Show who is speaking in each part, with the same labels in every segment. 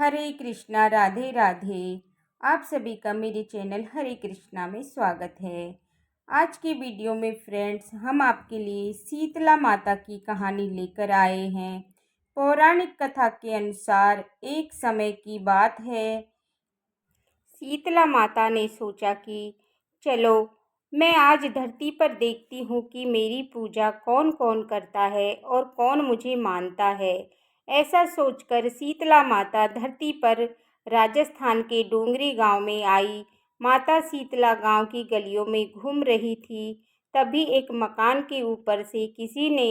Speaker 1: हरे कृष्णा राधे राधे। आप सभी का मेरे चैनल हरे कृष्णा में स्वागत है। आज के वीडियो में फ्रेंड्स हम आपके लिए शीतला माता की कहानी लेकर आए हैं। पौराणिक कथा के अनुसार एक समय की बात है, शीतला माता ने सोचा कि चलो मैं आज धरती पर देखती हूँ कि मेरी पूजा कौन कौन करता है और कौन मुझे मानता है। ऐसा सोचकर शीतला माता धरती पर राजस्थान के डोंगरी गांव में आई। माता शीतला गांव की गलियों में घूम रही थी। तभी एक मकान के ऊपर से किसी ने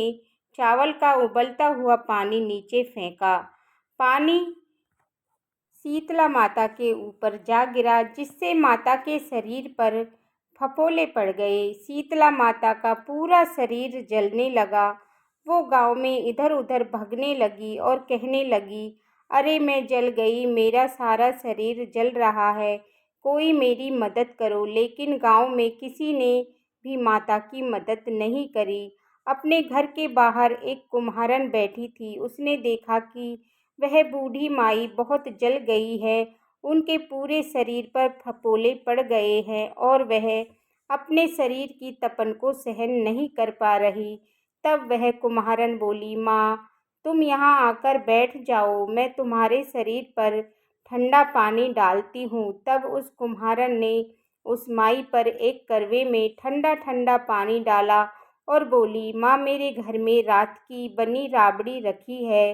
Speaker 1: चावल का उबलता हुआ पानी नीचे फेंका। पानी शीतला माता के ऊपर जा गिरा, जिससे माता के शरीर पर फफोले पड़ गए। शीतला माता का पूरा शरीर जलने लगा। वो गांव में इधर उधर भागने लगी और कहने लगी, अरे मैं जल गई, मेरा सारा शरीर जल रहा है, कोई मेरी मदद करो। लेकिन गांव में किसी ने भी माता की मदद नहीं करी। अपने घर के बाहर एक कुम्हारन बैठी थी। उसने देखा कि वह बूढ़ी माई बहुत जल गई है, उनके पूरे शरीर पर फफोले पड़ गए हैं और वह अपने शरीर की तपन को सहन नहीं कर पा रही। तब वह कुम्हारन बोली, माँ तुम यहाँ आकर बैठ जाओ, मैं तुम्हारे शरीर पर ठंडा पानी डालती हूँ। तब उस कुम्हारन ने उस माई पर एक करवे में ठंडा ठंडा पानी डाला और बोली, माँ मेरे घर में रात की बनी राबड़ी रखी है,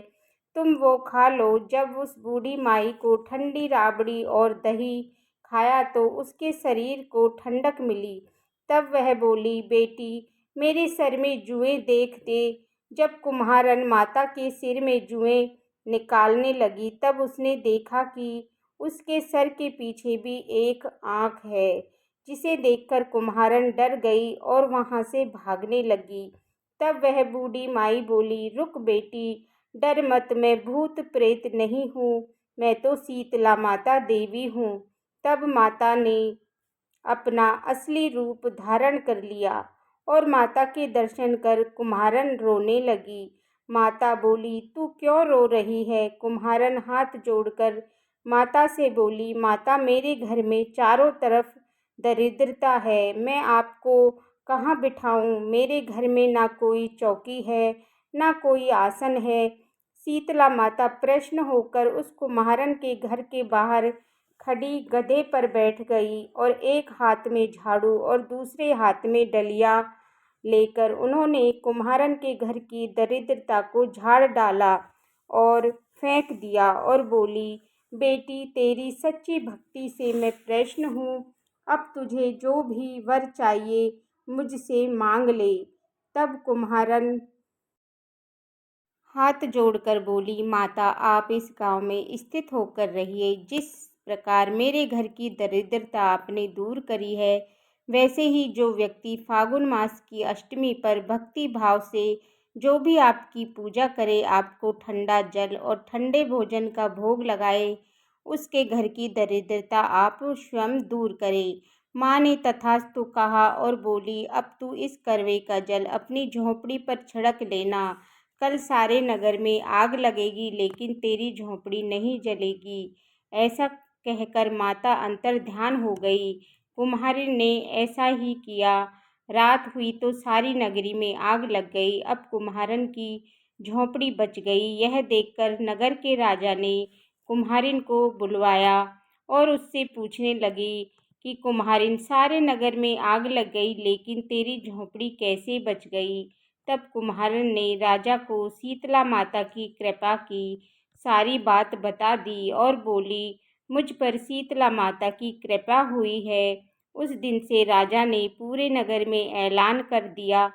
Speaker 1: तुम वो खा लो। जब उस बूढ़ी माई को ठंडी राबड़ी और दही खाया तो उसके शरीर को ठंडक मिली। तब वह बोली, बेटी मेरे सर में जुएं देख दे। जब कुम्हारन माता के सिर में जुएं निकालने लगी तब उसने देखा कि उसके सर के पीछे भी एक आँख है, जिसे देखकर कुम्हारन डर गई और वहाँ से भागने लगी। तब वह बूढ़ी माई बोली, रुक बेटी, डर मत, मैं भूत प्रेत नहीं हूँ, मैं तो शीतला माता देवी हूँ। तब माता ने अपना असली रूप धारण कर लिया और माता के दर्शन कर कुम्हारन रोने लगी। माता बोली, तू क्यों रो रही है? कुम्हारन हाथ जोड़कर माता से बोली, माता मेरे घर में चारों तरफ दरिद्रता है, मैं आपको कहाँ बिठाऊं? मेरे घर में ना कोई चौकी है, ना कोई आसन है। शीतला माता प्रसन्न होकर उस कुम्हारन के घर के बाहर खड़ी गधे पर बैठ गई और एक हाथ में झाड़ू और दूसरे हाथ में डलिया लेकर उन्होंने कुम्हारन के घर की दरिद्रता को झाड़ डाला और फेंक दिया और बोली, बेटी तेरी सच्ची भक्ति से मैं प्रसन्न हूँ, अब तुझे जो भी वर चाहिए मुझसे मांग ले। तब कुम्हारन हाथ जोड़कर बोली, माता आप इस गांव में स्थित होकर रहिए। जिस प्रकार मेरे घर की दरिद्रता आपने दूर करी है, वैसे ही जो व्यक्ति फागुन मास की अष्टमी पर भक्ति भाव से जो भी आपकी पूजा करे, आपको ठंडा जल और ठंडे भोजन का भोग लगाए, उसके घर की दरिद्रता आप स्वयं दूर करे। माँ ने तथास्तु कहा और बोली, अब तू इस करवे का जल अपनी झोंपड़ी पर छिड़क लेना। कल सारे नगर में आग लगेगी लेकिन तेरी झोंपड़ी नहीं जलेगी। ऐसा कहकर माता अंतर्ध्यान हो गई। कुम्हारिन ने ऐसा ही किया। रात हुई तो सारी नगरी में आग लग गई। अब कुम्हारन की झोंपड़ी बच गई। यह देखकर नगर के राजा ने कुम्हारिन को बुलवाया और उससे पूछने लगी कि कुम्हारिन, सारे नगर में आग लग गई लेकिन तेरी झोंपड़ी कैसे बच गई? तब कुम्हारन ने राजा को शीतला माता की कृपा की सारी बात बता दी और बोली, मुझ पर शीतला माता की कृपा हुई है। उस दिन से राजा ने पूरे नगर में ऐलान कर दिया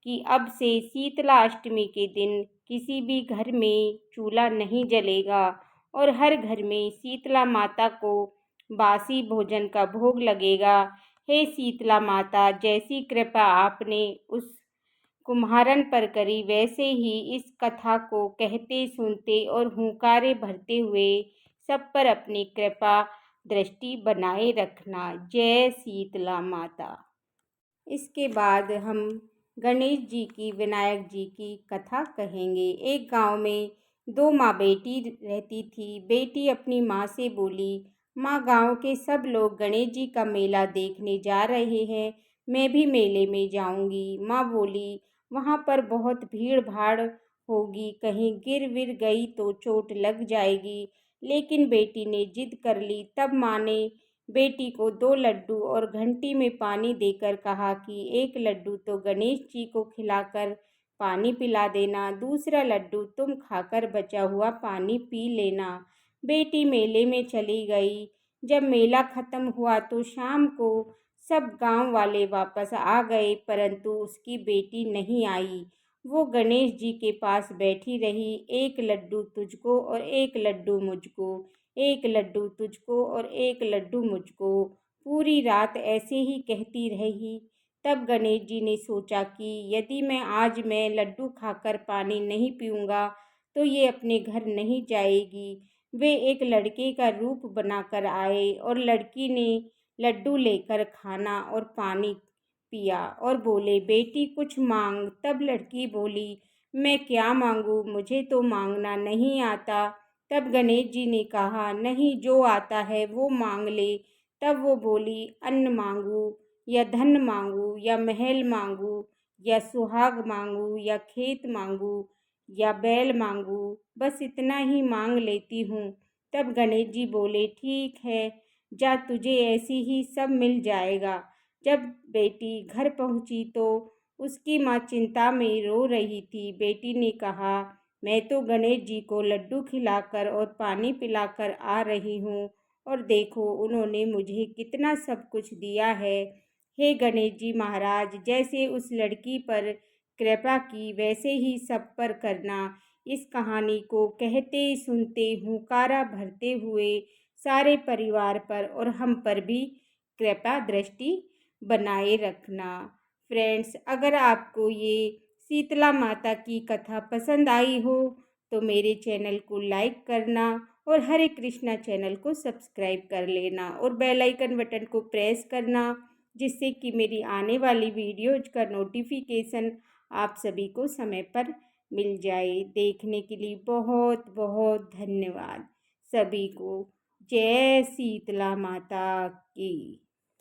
Speaker 1: कि अब से शीतला अष्टमी के दिन किसी भी घर में चूल्हा नहीं जलेगा और हर घर में शीतला माता को बासी भोजन का भोग लगेगा। हे शीतला माता, जैसी कृपा आपने उस कुम्हारन पर करी, वैसे ही इस कथा को कहते सुनते और हुंकारे भरते हुए सब पर अपनी कृपा दृष्टि बनाए रखना। जय शीतला माता। इसके बाद हम गणेश जी की, विनायक जी की कथा कहेंगे। एक गांव में दो माँ बेटी रहती थी। बेटी अपनी माँ से बोली, माँ गांव के सब लोग गणेश जी का मेला देखने जा रहे हैं, मैं भी मेले में जाऊंगी। माँ बोली, वहाँ पर बहुत भीड़ भाड़ होगी, कहीं गिर विर गई तो चोट लग जाएगी। लेकिन बेटी ने जिद कर ली। तब माँ ने बेटी को 2 लड्डू और घंटी में पानी देकर कहा कि एक लड्डू तो गणेश जी को खिलाकर पानी पिला देना, दूसरा लड्डू तुम खाकर बचा हुआ पानी पी लेना। बेटी मेले में चली गई। जब मेला खत्म हुआ तो शाम को सब गांव वाले वापस आ गए, परंतु उसकी बेटी नहीं आई। वो गणेश जी के पास बैठी रही, एक लड्डू तुझको और एक लड्डू मुझको, एक लड्डू तुझको और एक लड्डू मुझको। पूरी रात ऐसे ही कहती रही। तब गणेश जी ने सोचा कि यदि मैं लड्डू खाकर पानी नहीं पीऊँगा तो ये अपने घर नहीं जाएगी। वे एक लड़के का रूप बनाकर आए और लड़की ने लड्डू लेकर खाना और पानी पिया और बोले, बेटी कुछ मांग। तब लड़की बोली, मैं क्या मांगू, मुझे तो मांगना नहीं आता। तब गणेश जी ने कहा, नहीं, जो आता है वो मांग ले। तब वो बोली, अन्न मांगू या धन मांगू या महल मांगू या सुहाग मांगू या खेत मांगू या बैल मांगू, बस इतना ही मांग लेती हूँ। तब गणेश जी बोले, ठीक है, जा, तुझे ऐसी ही सब मिल जाएगा। जब बेटी घर पहुंची तो उसकी माँ चिंता में रो रही थी। बेटी ने कहा, मैं तो गणेश जी को लड्डू खिलाकर और पानी पिलाकर आ रही हूँ, और देखो उन्होंने मुझे कितना सब कुछ दिया है। हे गणेश जी महाराज, जैसे उस लड़की पर कृपा की वैसे ही सब पर करना। इस कहानी को कहते सुनते हुंकारा भरते हुए सारे परिवार पर और हम पर भी कृपा दृष्टि बनाए रखना। फ्रेंड्स, अगर आपको ये शीतला माता की कथा पसंद आई हो तो मेरे चैनल को लाइक करना और हरे कृष्णा चैनल को सब्सक्राइब कर लेना और बेल आइकन बटन को प्रेस करना, जिससे कि मेरी आने वाली वीडियोज का नोटिफिकेशन आप सभी को समय पर मिल जाए। देखने के लिए बहुत बहुत धन्यवाद सभी को। जय शीतला माता की।